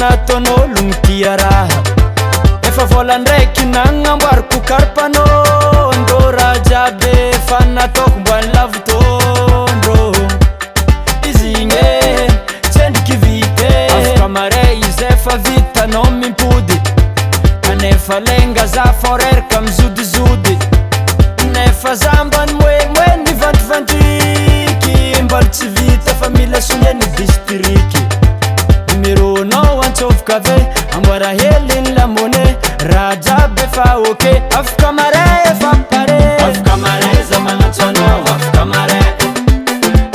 nataon'olo gny tia raha efa volan-draiky nagnamboariko karpanao ndrô raha jiaby efa nataoko mba nilavitondrô izy igny e tsendriky vita e afaka mare izy efa vitanao mimpody kanefa lenga za foreraka mizodizody nefa za mba nimoemoe nivandrivandriky mbalo tsy vita fa mila soneny distriky numéronao antsofoka ave amboara heliny lamone raha jiaby efa oke afaka mare efa pare afaka mare za magnantso anao afaka mare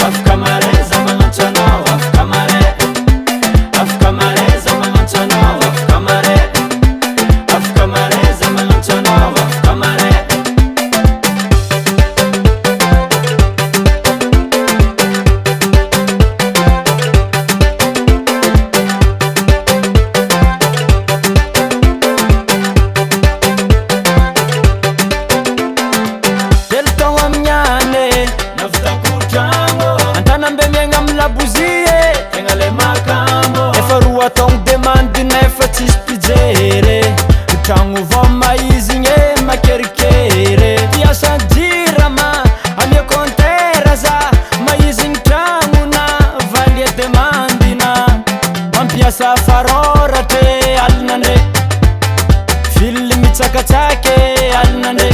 afaka mare za magnantso anao afaka mare afaka mare za magnantso anao afaka mare afaka mare za magnantso anao afaka mare efa roa taogno demande nefa tsisy pijere tragno vao maizigny e makerikere piasa jirama amia kontera za maizigny tragno na valia demandina mampiasa faroratre alinandre fily mitsakatsake alinandre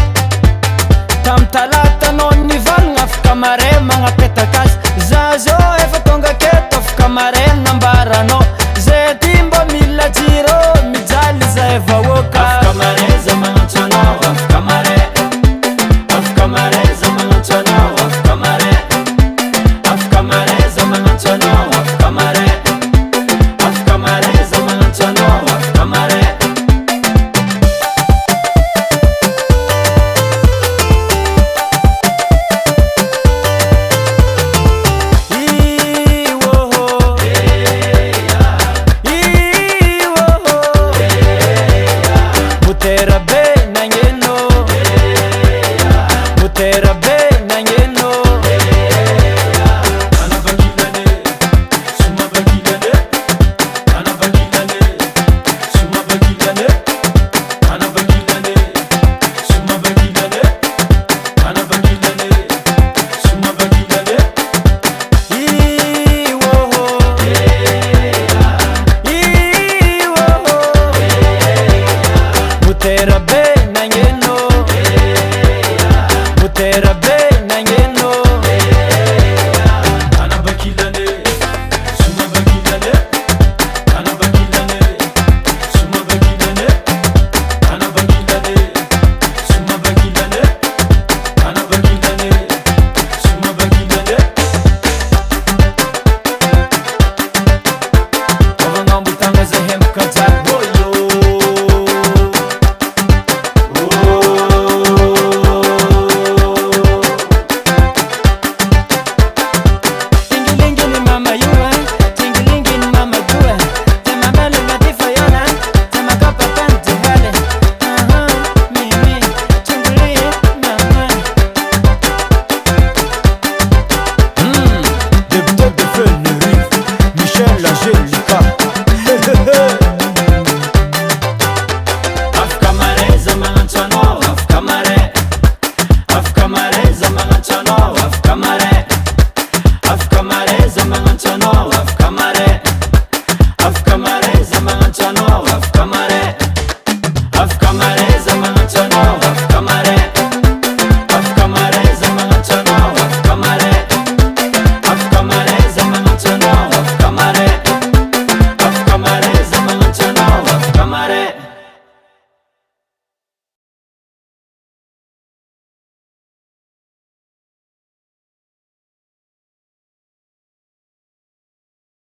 tamy talatanao nivalagna afaka mare magnapetaka azy za zao efa tonga keto afaka mare nambaranao zay